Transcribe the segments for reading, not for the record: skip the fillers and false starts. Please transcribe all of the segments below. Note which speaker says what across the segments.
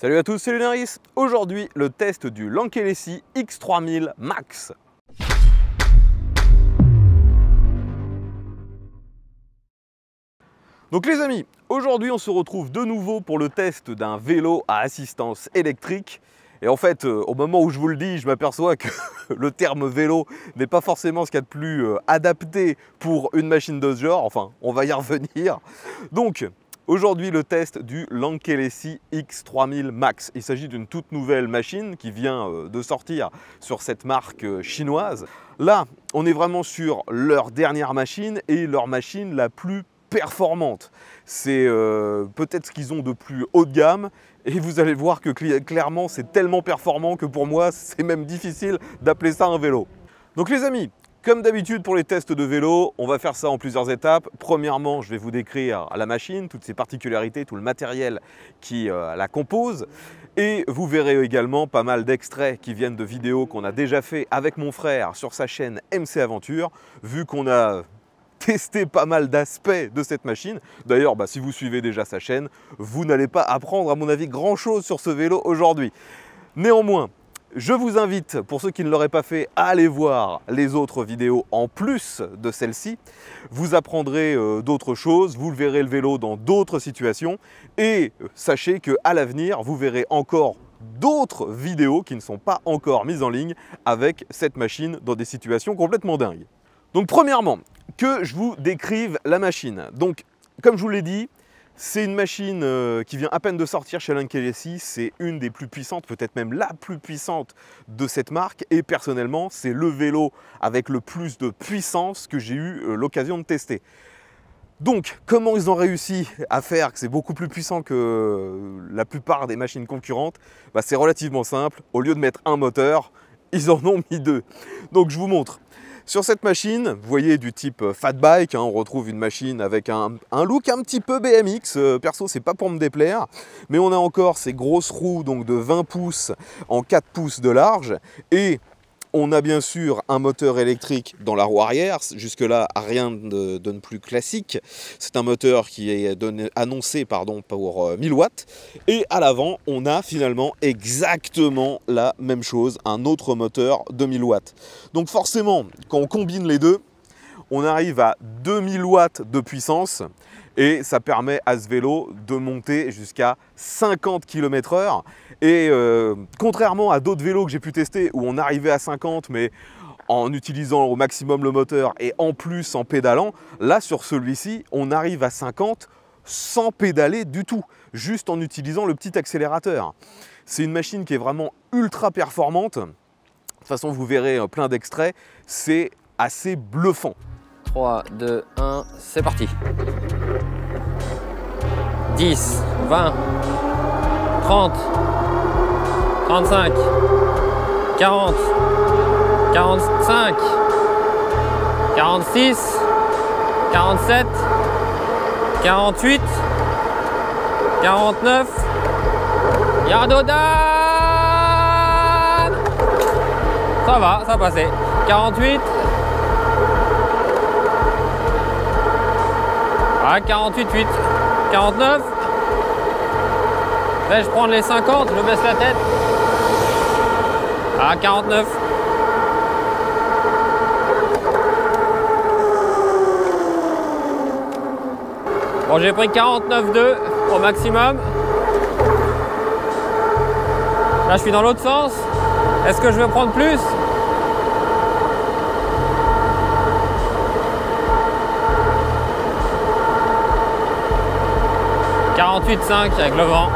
Speaker 1: Salut à tous, c'est Lunaris. Aujourd'hui, le test du Lankelesi X3000 Max. Donc les amis, aujourd'hui on se retrouve de nouveau pour le test d'un vélo à assistance électrique. Et en fait, au moment où je vous le dis, je m'aperçois que le terme vélo n'est pas forcément ce qu'il y a de plus adapté pour une machine de ce genre. Enfin, on va y revenir. Donc, aujourd'hui, le test du Lankelesi X3000 Max. Il s'agit d'une toute nouvelle machine qui vient de sortir sur cette marque chinoise. Là, on est vraiment sur leur dernière machine et leur machine la plus performante. C'est peut-être ce qu'ils ont de plus haut de gamme et vous allez voir que clairement c'est tellement performant que pour moi c'est même difficile d'appeler ça un vélo. Donc les amis, comme d'habitude pour les tests de vélo, on va faire ça en plusieurs étapes. Premièrement, je vais vous décrire la machine, toutes ses particularités, tout le matériel qui la compose. Et vous verrez également pas mal d'extraits qui viennent de vidéos qu'on a déjà fait avec mon frère sur sa chaîne MC Aventure, vu qu'on a testé pas mal d'aspects de cette machine. D'ailleurs, si vous suivez déjà sa chaîne, vous n'allez pas apprendre à mon avis grand chose sur ce vélo aujourd'hui. Néanmoins, je vous invite, pour ceux qui ne l'auraient pas fait, à aller voir les autres vidéos en plus de celle-ci. Vous apprendrez d'autres choses, vous verrez le vélo dans d'autres situations et sachez qu'à l'avenir, vous verrez encore d'autres vidéos qui ne sont pas encore mises en ligne avec cette machine dans des situations complètement dingues. Donc premièrement, que je vous décrive la machine. Donc comme je vous l'ai dit, c'est une machine qui vient à peine de sortir chez Lankelesi. C'est une des plus puissantes, peut-être même la plus puissante de cette marque. Et personnellement, c'est le vélo avec le plus de puissance que j'ai eu l'occasion de tester. Donc, comment ils ont réussi à faire que c'est beaucoup plus puissant que la plupart des machines concurrentes? C'est relativement simple. Au lieu de mettre un moteur, ils en ont mis deux. Donc je vous montre. Sur cette machine, vous voyez du type fat bike, on retrouve une machine avec un look un petit peu BMX, perso c'est pas pour me déplaire, mais on a encore ces grosses roues donc de 20 pouces en 4 pouces de large et on a bien sûr un moteur électrique dans la roue arrière, jusque-là rien de ne plus classique. C'est un moteur qui est annoncé pour 1000 watts. Et à l'avant, on a finalement exactement la même chose, un autre moteur de 1000 watts. Donc forcément, quand on combine les deux, on arrive à 2000 watts de puissance. Et ça permet à ce vélo de monter jusqu'à 50 km/h. Et contrairement à d'autres vélos que j'ai pu tester où on arrivait à 50 mais en utilisant au maximum le moteur et en plus en pédalant, là sur celui-ci on arrive à 50 sans pédaler du tout, juste en utilisant le petit accélérateur. C'est une machine qui est vraiment ultra performante. De toute façon vous verrez plein d'extraits, c'est assez bluffant.
Speaker 2: 3, 2, 1, c'est parti. 10, 20, 30, 35, 40, 45, 46, 47, 48, 49, Yardodan. Ça va, ça a passé. 48. Ah, 48,8, 49. Vais-je prendre les 50, je baisse la tête. Ah, 49. Bon, j'ai pris 49,2 au maximum. Là, je suis dans l'autre sens. Est-ce que je vais prendre plus ? 48,5 avec le vent.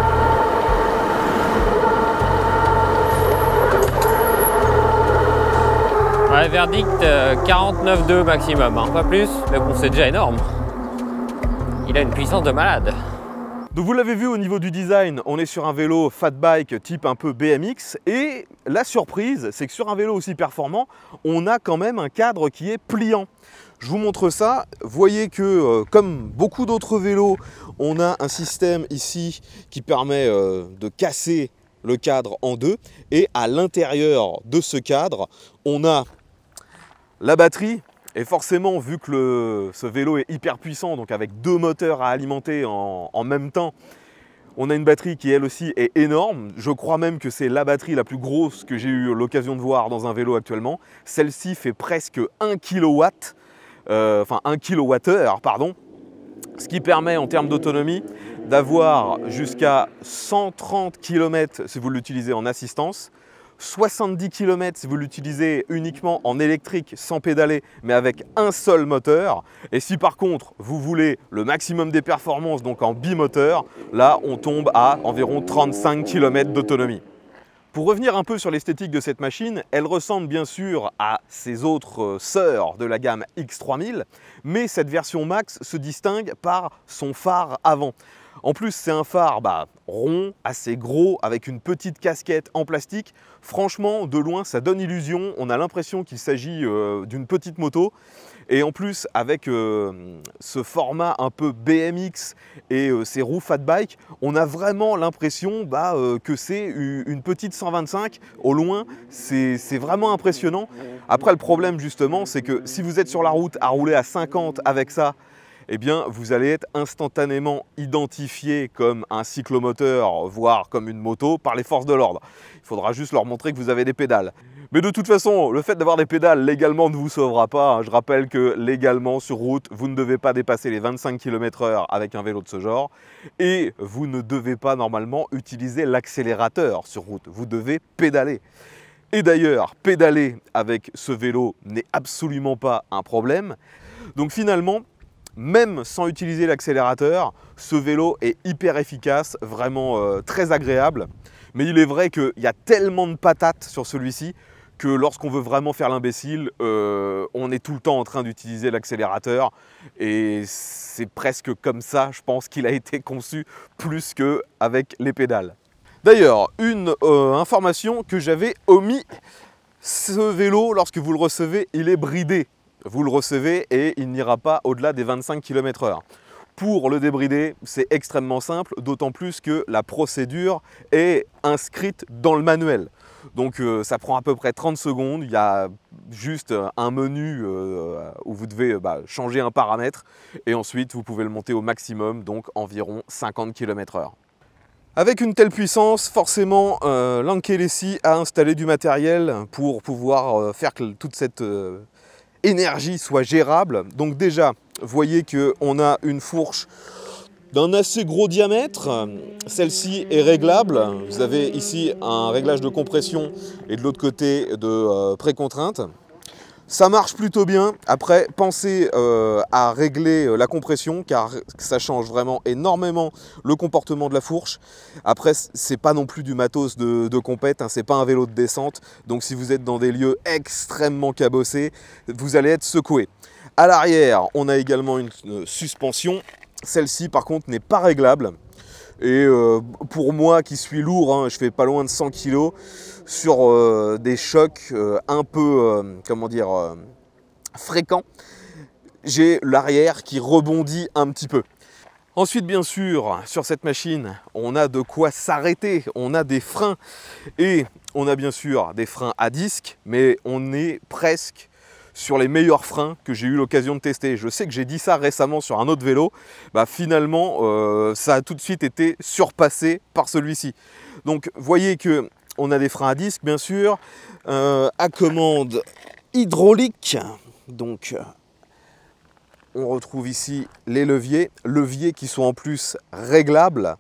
Speaker 2: Ouais, verdict 49,2 maximum, pas plus, mais bon c'est déjà énorme. Il a une puissance de malade.
Speaker 1: Donc vous l'avez vu au niveau du design, on est sur un vélo fat bike type un peu BMX et la surprise c'est que sur un vélo aussi performant, on a quand même un cadre qui est pliant. Je vous montre ça, vous voyez que comme beaucoup d'autres vélos, on a un système ici qui permet de casser le cadre en deux et à l'intérieur de ce cadre, on a la batterie. Et forcément, vu que ce vélo est hyper puissant, donc avec deux moteurs à alimenter en même temps, On a une batterie qui elle aussi est énorme. Je crois même que c'est la batterie la plus grosse que j'ai eu l'occasion de voir dans un vélo actuellement. Celle-ci fait presque 1 kW, enfin 1 kWh, pardon. Ce qui permet en termes d'autonomie d'avoir jusqu'à 130 km si vous l'utilisez en assistance, 70 km si vous l'utilisez uniquement en électrique sans pédaler mais avec un seul moteur. Et si par contre vous voulez le maximum des performances donc en bimoteur, là on tombe à environ 35 km d'autonomie. Pour revenir un peu sur l'esthétique de cette machine, elle ressemble bien sûr à ses autres sœurs de la gamme X3000, mais cette version Max se distingue par son phare avant. En plus, c'est un phare rond, assez gros, avec une petite casquette en plastique. Franchement, de loin, ça donne illusion. On a l'impression qu'il s'agit d'une petite moto. Et en plus, avec ce format un peu BMX et ces roues fat bike, on a vraiment l'impression que c'est une petite 125. Au loin, c'est vraiment impressionnant. Après, le problème, justement, c'est que si vous êtes sur la route à rouler à 50 avec ça, eh bien, vous allez être instantanément identifié comme un cyclomoteur, voire comme une moto, par les forces de l'ordre. Il faudra juste leur montrer que vous avez des pédales. Mais de toute façon, le fait d'avoir des pédales légalement ne vous sauvera pas. Je rappelle que légalement, sur route, vous ne devez pas dépasser les 25 km/h avec un vélo de ce genre. Et vous ne devez pas normalement utiliser l'accélérateur sur route. Vous devez pédaler. Et d'ailleurs, pédaler avec ce vélo n'est absolument pas un problème. Donc finalement, même sans utiliser l'accélérateur, ce vélo est hyper efficace, vraiment très agréable. Mais il est vrai qu'il y a tellement de patates sur celui-ci que lorsqu'on veut vraiment faire l'imbécile, on est tout le temps en train d'utiliser l'accélérateur. Et c'est presque comme ça, je pense, qu'il a été conçu plus qu'avec les pédales. D'ailleurs, une information que j'avais omis, ce vélo, lorsque vous le recevez, il est bridé. Vous le recevez et il n'ira pas au-delà des 25 km/h. Pour le débrider, c'est extrêmement simple, d'autant plus que la procédure est inscrite dans le manuel. Donc ça prend à peu près 30 secondes, il y a juste un menu où vous devez changer un paramètre et ensuite vous pouvez le monter au maximum, donc environ 50 km/h. Avec une telle puissance, forcément, Lankelesi a installé du matériel pour pouvoir faire que toute cette énergie soit gérable. Donc déjà, voyez qu'on a une fourche d'un assez gros diamètre. Celle-ci est réglable. Vous avez ici un réglage de compression et de l'autre côté de précontrainte. Ça marche plutôt bien. Après, pensez à régler la compression car ça change vraiment énormément le comportement de la fourche. Après, c'est pas non plus du matos de compète, hein, c'est pas un vélo de descente. Donc si vous êtes dans des lieux extrêmement cabossés, vous allez être secoué. À l'arrière, on a également une suspension. Celle-ci, par contre, n'est pas réglable. Et pour moi qui suis lourd, hein, je fais pas loin de 100 kg, sur des chocs un peu, fréquents, j'ai l'arrière qui rebondit un petit peu. Ensuite, bien sûr, sur cette machine, on a de quoi s'arrêter, on a des freins et on a bien sûr des freins à disque, mais on est presque sur les meilleurs freins que j'ai eu l'occasion de tester. Je sais que j'ai dit ça récemment sur un autre vélo, finalement ça a tout de suite été surpassé par celui-ci. Donc voyez que on a des freins à disque bien sûr, à commande hydraulique, donc on retrouve ici les leviers qui sont en plus réglables.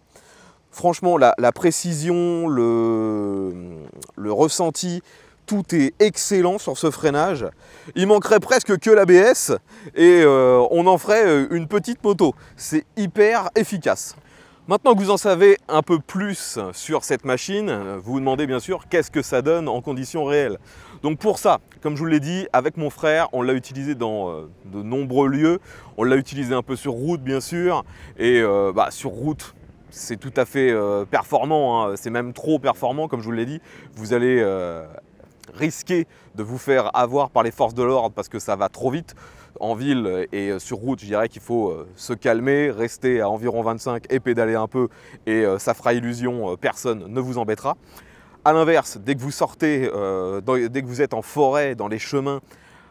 Speaker 1: Franchement la précision, le ressenti, tout est excellent sur ce freinage. Il manquerait presque que l'ABS et on en ferait une petite moto. C'est hyper efficace. Maintenant que vous en savez un peu plus sur cette machine, vous vous demandez bien sûr qu'est-ce que ça donne en conditions réelles. Donc pour ça, comme je vous l'ai dit, avec mon frère, on l'a utilisé dans de nombreux lieux. On l'a utilisé un peu sur route bien sûr. Et sur route, c'est tout à fait performant, hein. C'est même trop performant comme je vous l'ai dit. Vous allez risquer de vous faire avoir par les forces de l'ordre parce que ça va trop vite. En ville et sur route, je dirais qu'il faut se calmer, rester à environ 25 et pédaler un peu et ça fera illusion, personne ne vous embêtera. A l'inverse, dès que vous sortez, dès que vous êtes en forêt, dans les chemins,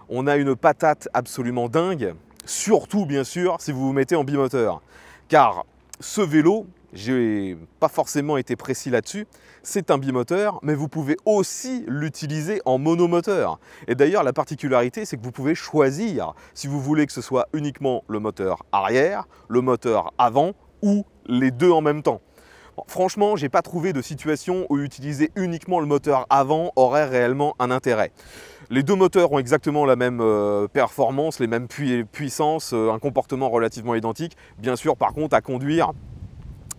Speaker 1: on a une patate absolument dingue, surtout bien sûr si vous vous mettez en bimoteur. Car ce vélo, j'ai pas forcément été précis là-dessus, c'est un bimoteur, mais vous pouvez aussi l'utiliser en monomoteur. Et d'ailleurs, la particularité, c'est que vous pouvez choisir si vous voulez que ce soit uniquement le moteur arrière, le moteur avant ou les deux en même temps. Bon, franchement, j'ai pas trouvé de situation où utiliser uniquement le moteur avant aurait réellement un intérêt. Les deux moteurs ont exactement la même performance, les mêmes puissances, un comportement relativement identique. Bien sûr, par contre, à conduire,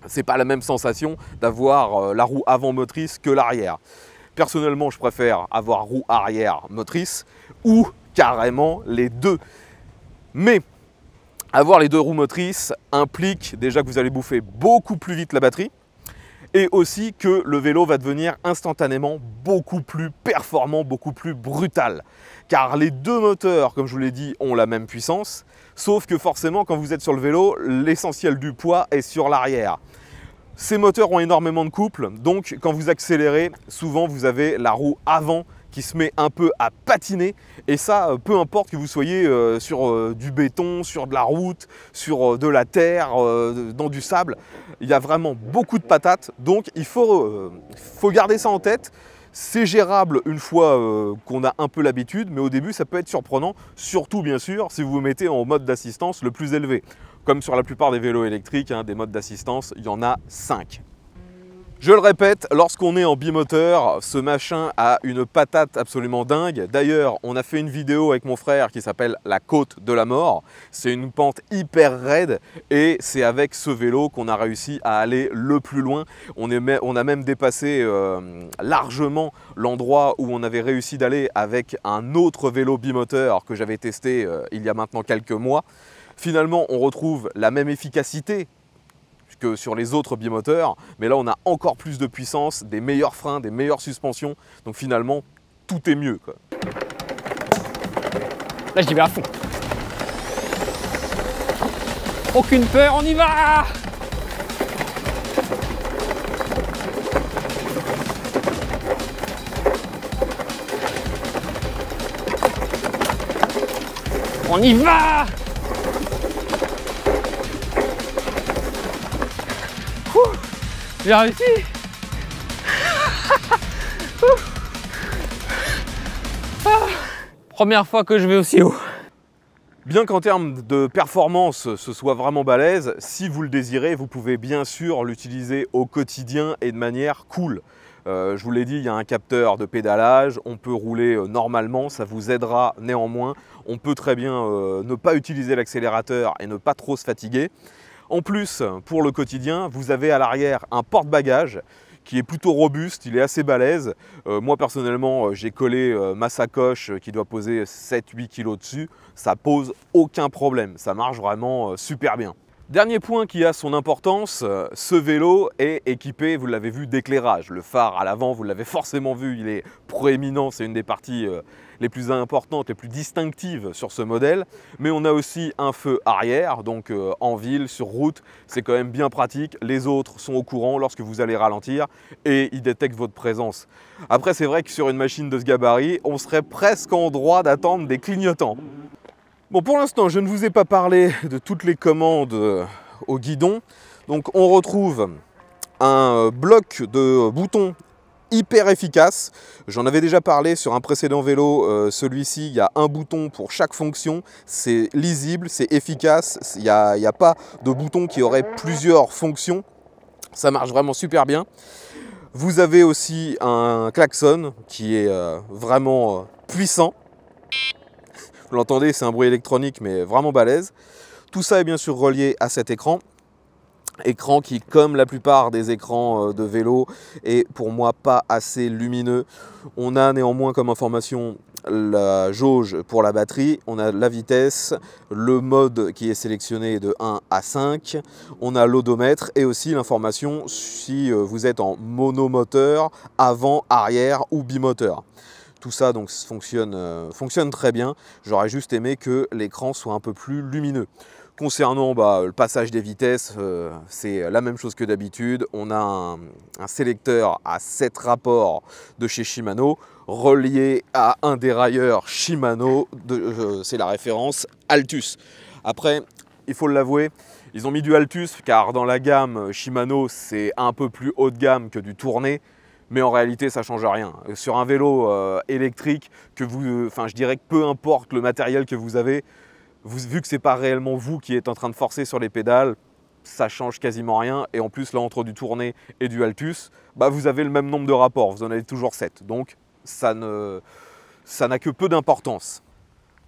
Speaker 1: c'est pas la même sensation d'avoir la roue avant motrice que l'arrière. Personnellement, je préfère avoir roue arrière motrice ou carrément les deux. Mais avoir les deux roues motrices implique déjà que vous allez bouffer beaucoup plus vite la batterie et aussi que le vélo va devenir instantanément beaucoup plus performant, beaucoup plus brutal. Car les deux moteurs, comme je vous l'ai dit, ont la même puissance, sauf que forcément, quand vous êtes sur le vélo, l'essentiel du poids est sur l'arrière. Ces moteurs ont énormément de couple, donc quand vous accélérez, souvent vous avez la roue avant qui se met un peu à patiner, et ça, peu importe que vous soyez sur du béton, sur de la route, sur de la terre, dans du sable, il y a vraiment beaucoup de patates, donc il faut garder ça en tête. C'est gérable une fois qu'on a un peu l'habitude, mais au début ça peut être surprenant, surtout bien sûr si vous vous mettez en mode d'assistance le plus élevé. Comme sur la plupart des vélos électriques, hein, des modes d'assistance, il y en a 5. Je le répète, lorsqu'on est en bimoteur, ce machin a une patate absolument dingue. D'ailleurs, on a fait une vidéo avec mon frère qui s'appelle la côte de la mort. C'est une pente hyper raide et c'est avec ce vélo qu'on a réussi à aller le plus loin. On a même dépassé largement l'endroit où on avait réussi d'aller avec un autre vélo bimoteur que j'avais testé il y a maintenant quelques mois. Finalement, on retrouve la même efficacité que sur les autres bimoteurs, mais là on a encore plus de puissance, des meilleurs freins, des meilleures suspensions, donc finalement tout est mieux, quoi.
Speaker 2: Là j'y vais à fond. Aucune peur, on y va! On y va! J'ai réussi. Première fois que je vais aussi haut.
Speaker 1: Bien qu'en termes de performance, ce soit vraiment balèze, si vous le désirez, vous pouvez bien sûr l'utiliser au quotidien et de manière cool. Je vous l'ai dit, il y a un capteur de pédalage, on peut rouler normalement, ça vous aidera néanmoins. On peut très bien ne pas utiliser l'accélérateur et ne pas trop se fatiguer. En plus, pour le quotidien, vous avez à l'arrière un porte-bagages qui est plutôt robuste, il est assez balèze. Moi personnellement, j'ai collé ma sacoche qui doit poser 7-8 kg dessus. Ça pose aucun problème, ça marche vraiment super bien. Dernier point qui a son importance, ce vélo est équipé, vous l'avez vu, d'éclairage. Le phare à l'avant, vous l'avez forcément vu, il est proéminent, c'est une des parties les plus importantes, les plus distinctives sur ce modèle. Mais on a aussi un feu arrière, donc en ville, sur route, c'est quand même bien pratique. Les autres sont au courant lorsque vous allez ralentir et ils détectent votre présence. Après, c'est vrai que sur une machine de ce gabarit, on serait presque en droit d'attendre des clignotants. Bon, pour l'instant, je ne vous ai pas parlé de toutes les commandes au guidon. Donc, on retrouve un bloc de boutons hyper efficace. J'en avais déjà parlé sur un précédent vélo. Celui-ci, il y a un bouton pour chaque fonction. C'est lisible, c'est efficace. Il n'y a pas de bouton qui aurait plusieurs fonctions. Ça marche vraiment super bien. Vous avez aussi un klaxon qui est vraiment puissant. Vous l'entendez, c'est un bruit électronique, mais vraiment balèze. Tout ça est bien sûr relié à cet écran. Écran qui, comme la plupart des écrans de vélo, est pour moi pas assez lumineux. On a néanmoins comme information la jauge pour la batterie, on a la vitesse, le mode qui est sélectionné de 1 à 5, on a l'odomètre et aussi l'information si vous êtes en monomoteur, avant, arrière ou bimoteur. Tout ça donc fonctionne très bien. J'aurais juste aimé que l'écran soit un peu plus lumineux. Concernant le passage des vitesses, c'est la même chose que d'habitude. On a un sélecteur à 7 rapports de chez Shimano, relié à un dérailleur Shimano, c'est la référence Altus. Après, il faut l'avouer, Ils ont mis du Altus car dans la gamme Shimano, c'est un peu plus haut de gamme que du tourné. Mais en réalité, ça ne change rien. Sur un vélo électrique, je dirais que peu importe le matériel que vous avez, vu que ce n'est pas réellement vous qui êtes en train de forcer sur les pédales, ça change quasiment rien. Et en plus, là, entre du tourné et du Altus, vous avez le même nombre de rapports. Vous en avez toujours 7. Donc, ça n'a que peu d'importance.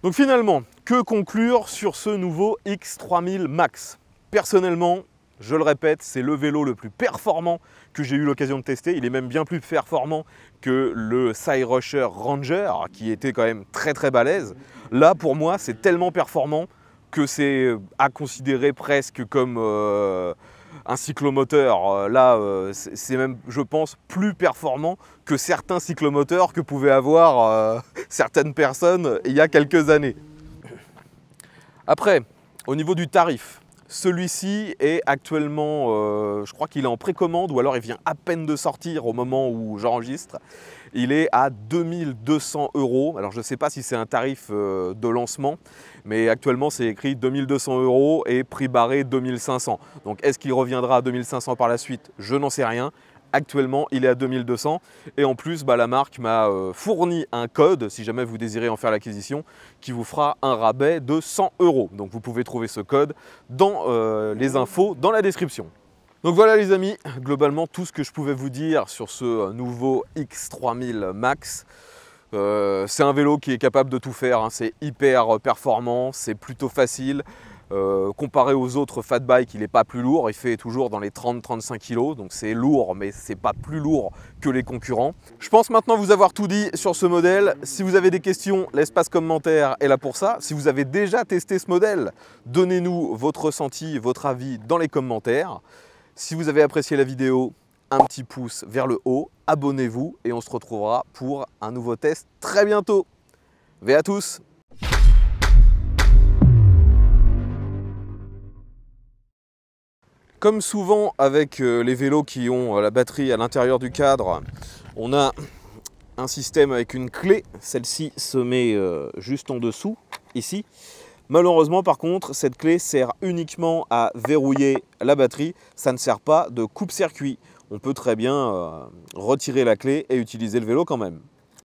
Speaker 1: Donc finalement, que conclure sur ce nouveau X3000 Max? Personnellement, je le répète, c'est le vélo le plus performant que j'ai eu l'occasion de tester. Il est même bien plus performant que le Cyrusher Ranger, qui était quand même très très balèze. Là, pour moi, c'est tellement performant que c'est à considérer presque comme un cyclomoteur. Là, c'est même, je pense, plus performant que certains cyclomoteurs que pouvaient avoir certaines personnes il y a quelques années. Après, au niveau du tarif, celui-ci est actuellement, je crois qu'il est en précommande ou alors il vient à peine de sortir au moment où j'enregistre. Il est à 2200 €. Alors je ne sais pas si c'est un tarif de lancement, mais actuellement c'est écrit 2200 € et prix barré 2500. Donc est-ce qu'il reviendra à 2500 par la suite? Je n'en sais rien. Actuellement, il est à 2200 et en plus, la marque m'a fourni un code, si jamais vous désirez en faire l'acquisition, qui vous fera un rabais de 100 €. Donc vous pouvez trouver ce code dans les infos dans la description. Donc voilà les amis, globalement tout ce que je pouvais vous dire sur ce nouveau X3000 Max. C'est un vélo qui est capable de tout faire, hein. C'est hyper performant, c'est plutôt facile. Comparé aux autres fat bikes, il n'est pas plus lourd, il fait toujours dans les 30-35 kg, donc c'est lourd, mais c'est pas plus lourd que les concurrents. Je pense maintenant vous avoir tout dit sur ce modèle. Si vous avez des questions, l'espace commentaire est là pour ça. Si vous avez déjà testé ce modèle, donnez-nous votre ressenti, votre avis dans les commentaires. Si vous avez apprécié la vidéo, un petit pouce vers le haut, abonnez-vous et on se retrouvera pour un nouveau test très bientôt. Ve à tous! Comme souvent avec les vélos qui ont la batterie à l'intérieur du cadre, on a un système avec une clé. Celle-ci se met juste en dessous, ici. Malheureusement, par contre, cette clé sert uniquement à verrouiller la batterie. Ça ne sert pas de coupe-circuit. On peut très bien retirer la clé et utiliser le vélo quand même.